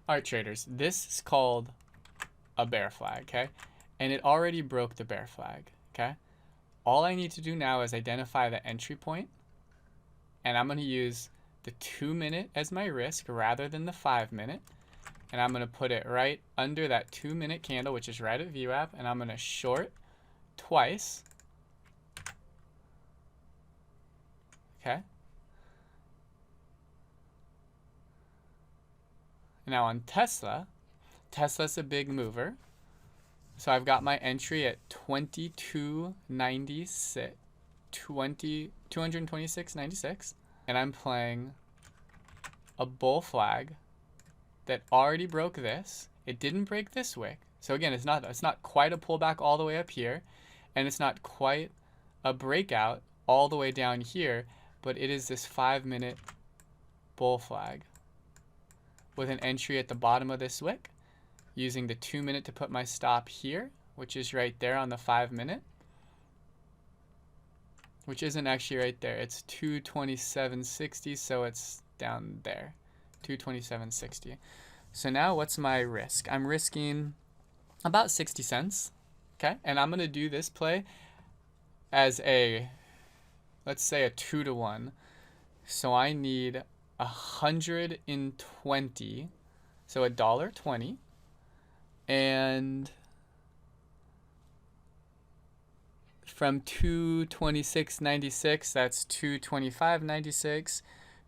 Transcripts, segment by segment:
All right, traders, this is called a bear flag, okay? And it already broke the bear flag, okay? All I need to do now is identify the entry point, and I'm going to use the 2-minute as my risk rather than the 5-minute. And I'm going to put it right under that 2-minute candle, which is right at VWAP, and I'm going to short twice. Okay. Now on Tesla's a big mover. So I've got my entry at 22.96, 226.96, and I'm playing a bull flag that already broke this. It didn't break this wick. So again, it's not quite a pullback all the way up here, and it's not quite a breakout all the way down here, but it is this 5-minute bull flag with an entry at the bottom of this wick, using the 2-minute to put my stop here, which is right there on the 5-minute, which isn't actually right there. It's 227.60, so it's down there, 227.60. So now what's my risk? I'm risking about 60 cents, okay? And I'm gonna do this play as a, let's say a 2-to-1. So I need 120, so $1.20, and from 226.96, that's 225.96,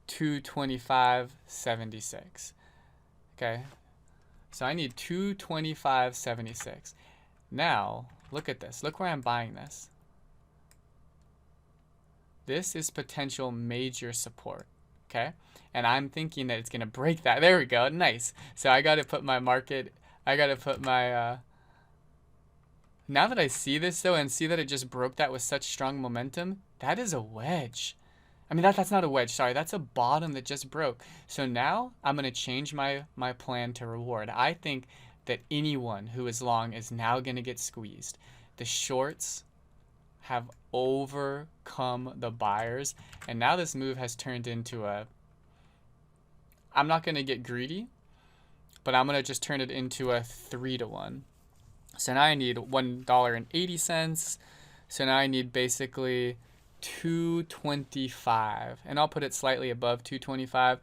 225.76. Okay, so I need 225.76. Now look at this. Look where I'm buying this. This is potential major support. Okay, and I'm thinking that it's gonna break that. There we go. Nice. So I got to put my market. I got to put my. Now that I see this though, and see that it just broke that with such strong momentum, that is a wedge. I mean, that's not a wedge. Sorry, that's a bottom that just broke. So now I'm gonna change my plan to reward. I think that anyone who is long is now gonna get squeezed. The shorts have overcome the buyers, and now this move has turned into a, I'm not going to get greedy, but I'm going to just turn it into a 3-to-1. So now I need $1.80. So now I need basically 225, and I'll put it slightly above 225.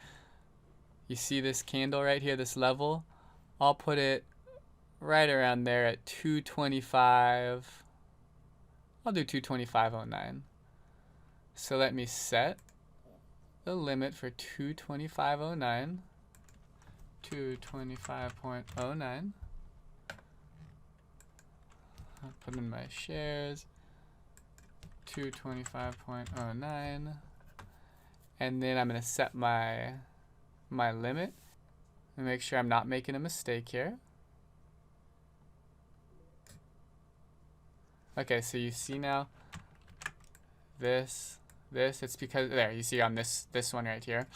You see this candle right here, this level? I'll put it right around there at 225. I'll do 225.09. So let me set the limit for 225.09. 225.09. I'll put in my shares. 225.09. And then I'm going to set my limit and make sure I'm not making a mistake here. Okay, so you see now this, it's because there, you see on this one right here.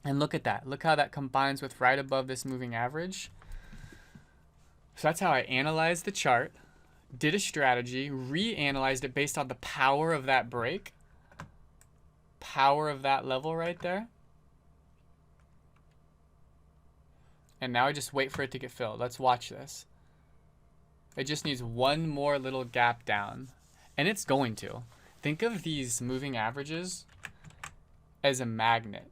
And look at that. Look how that combines with right above this moving average. So that's how I analyzed the chart, did a strategy, reanalyzed it based on the power of that break, power of that level right there. And now I just wait for it to get filled. Let's watch this. It just needs one more little gap down, and it's going to. Think of these moving averages as a magnet.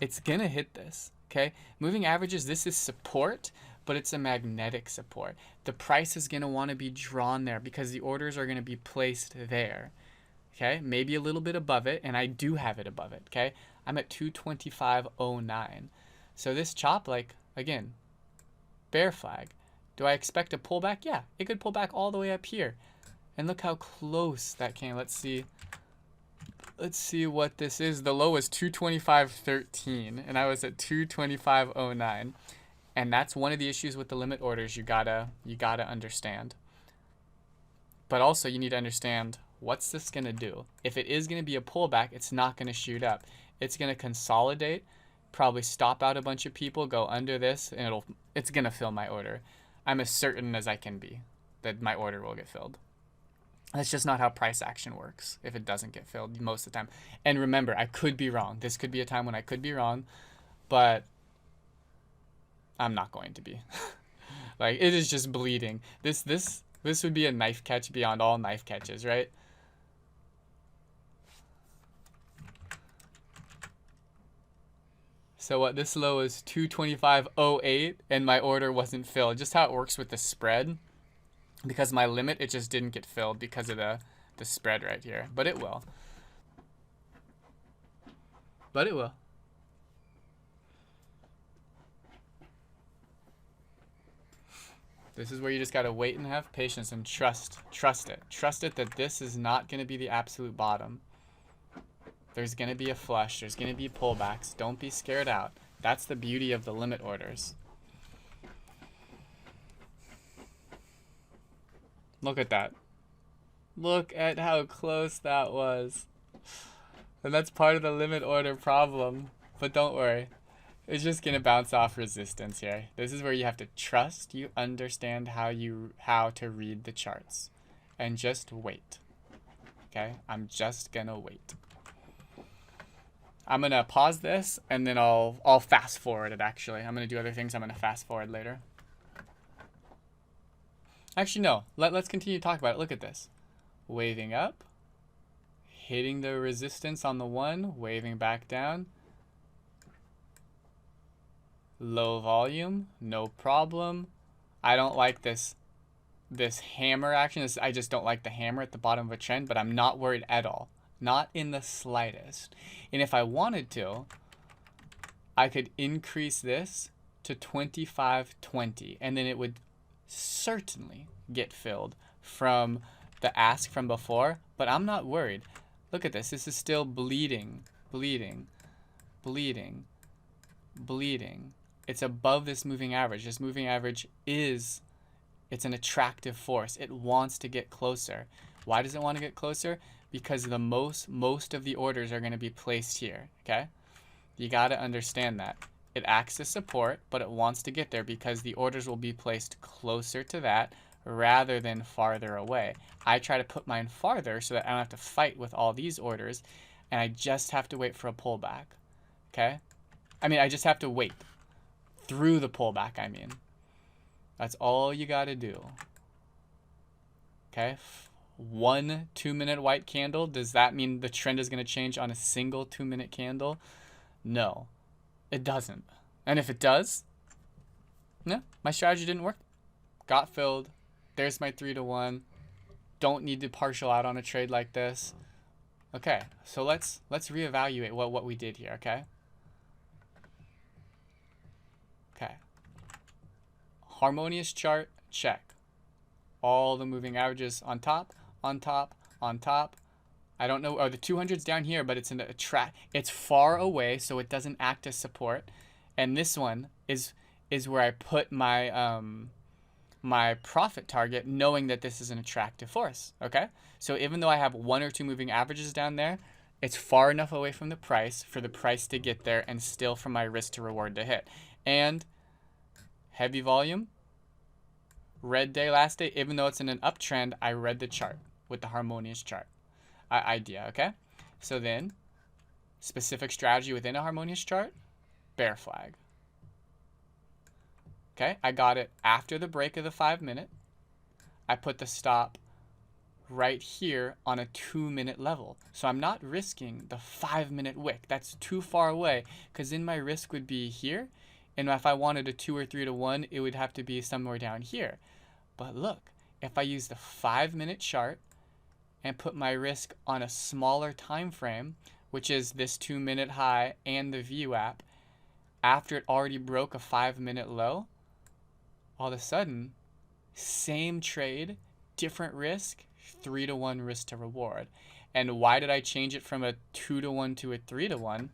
It's gonna hit this, okay? Moving averages, this is support, but it's a magnetic support. The price is gonna wanna be drawn there because the orders are gonna be placed there, okay? Maybe a little bit above it, and I do have it above it, okay? I'm at 225.09. So this chop, like, again, bear flag. Do I expect a pullback? Yeah, it could pull back all the way up here. And look how close that came. Let's see what this is. The low was 225.13, and I was at 225.09. And that's one of the issues with the limit orders you gotta understand. But also you need to understand, what's this gonna do? If it is gonna be a pullback, it's not gonna shoot up. It's gonna consolidate, probably stop out a bunch of people, go under this, and it's gonna fill my order. I'm as certain as I can be that my order will get filled. That's just not how price action works if it doesn't get filled most of the time. And remember, I could be wrong. This could be a time when I could be wrong, but I'm not going to be. Like, it is just bleeding. This would be a knife catch beyond all knife catches, right? So what, this low is 225.08 and my order wasn't filled. Just how it works with the spread. Because my limit, it just didn't get filled because of the spread right here. But it will. But it will. This is where you just gotta wait and have patience and trust it. Trust it that this is not gonna be the absolute bottom. There's gonna be a flush. There's gonna be pullbacks. Don't be scared out. That's the beauty of the limit orders. Look at that. Look at how close that was. And that's part of the limit order problem. But don't worry. It's just gonna bounce off resistance here. This is where you have to trust you understand how to read the charts. And just wait. Okay? I'm just gonna wait. I'm gonna pause this and then I'll fast forward it actually. I'm gonna do other things I'm gonna fast forward later. Actually, no. Let's continue to talk about it. Look at this. Waving up. Hitting the resistance on the 1. Waving back down. Low volume. No problem. I don't like this hammer action. I just don't like the hammer at the bottom of a trend, but I'm not worried at all. Not in the slightest. And if I wanted to, I could increase this to 25.20 and then it would certainly get filled from the ask from before, but I'm not worried. Look at this. This is still bleeding, bleeding, bleeding, bleeding. It's above this moving average. This moving average it's an attractive force. It wants to get closer. Why does it want to get closer? Because the most of the orders are going to be placed here, okay? You got to understand that. It acts as support, but it wants to get there because the orders will be placed closer to that rather than farther away. I try to put mine farther so that I don't have to fight with all these orders, and I just have to wait for a pullback, okay? I mean, I just have to wait through the pullback, I mean. That's all you got to do, okay? 1 2-minute white candle, does that mean the trend is going to change on a single 2-minute candle? No. It doesn't. And if it does, no, my strategy didn't work. Got filled. There's my 3-to-1. Don't need to partial out on a trade like this. Okay, so let's reevaluate what we did here, okay? Okay. Harmonious chart, check. All the moving averages on top, on top, on top. I don't know. Oh, the 200's down here, but it's in a track. It's far away, so it doesn't act as support. And this one is where I put my my profit target, knowing that this is an attractive force. Okay, so even though I have 1 or 2 moving averages down there, it's far enough away from the price for the price to get there, and still for my risk to reward to hit. And heavy volume, red day last day. Even though it's in an uptrend, I read the chart with the harmonious chart. Idea, okay? So then, specific strategy within a harmonious chart, bear flag. Okay, I got it after the break of the 5-minute. I put the stop right here on a 2-minute level. So I'm not risking the 5-minute wick. That's too far away, because then my risk would be here. And if I wanted a 2 or 3-to-1, it would have to be somewhere down here. But look, if I use the 5-minute chart, and put my risk on a smaller time frame, which is this 2-minute high and the VWAP, after it already broke a 5-minute low, all of a sudden, same trade, different risk, 3-to-1 risk to reward. And why did I change it from a 2-to-1 to a 3-to-1?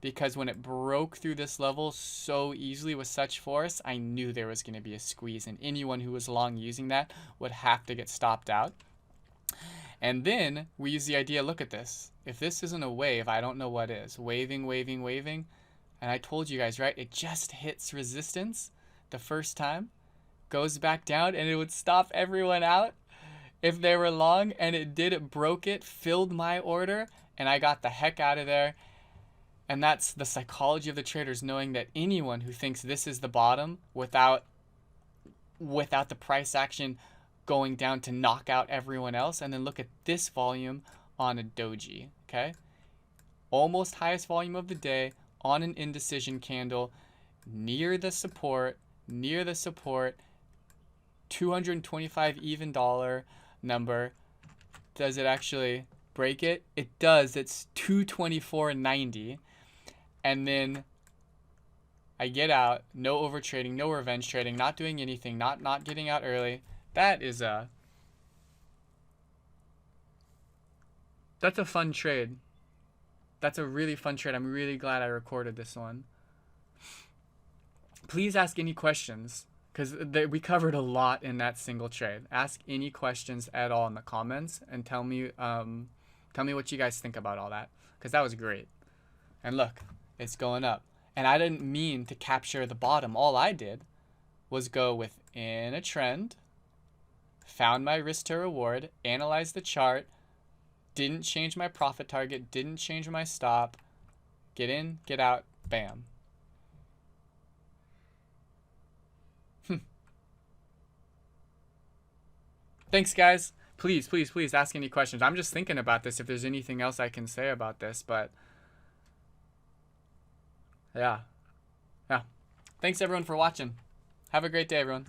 Because when it broke through this level so easily with such force, I knew there was going to be a squeeze, and anyone who was long using that would have to get stopped out. And then we use the idea, look at this. If this isn't a wave, I don't know what is. Waving, waving, waving. And I told you guys, right? It just hits resistance the first time, goes back down, and it would stop everyone out. if they were long and it did, it broke it, filled my order, and I got the heck out of there. And that's the psychology of the traders, knowing that anyone who thinks this is the bottom without the price action going down to knock out everyone else. And then look at this volume on a doji, okay? Almost highest volume of the day on an indecision candle, near the support, 225 even dollar number. Does it actually break it? It does. It's 224.90. And then I get out, no over trading, no revenge trading, not doing anything, not getting out early. That's a fun trade. That's a really fun trade. I'm really glad I recorded this one. Please ask any questions, because we covered a lot in that single trade. Ask any questions at all in the comments and tell me what you guys think about all that, because that was great. And look, it's going up. And I didn't mean to capture the bottom. All I did was go within a trend, found my risk to reward, analyzed the chart, didn't change my profit target, didn't change my stop, get in, get out, bam. Thanks, guys. Please, please, please ask any questions. I'm just thinking about this, if there's anything else I can say about this, but yeah. Thanks, everyone, for watching. Have a great day, everyone.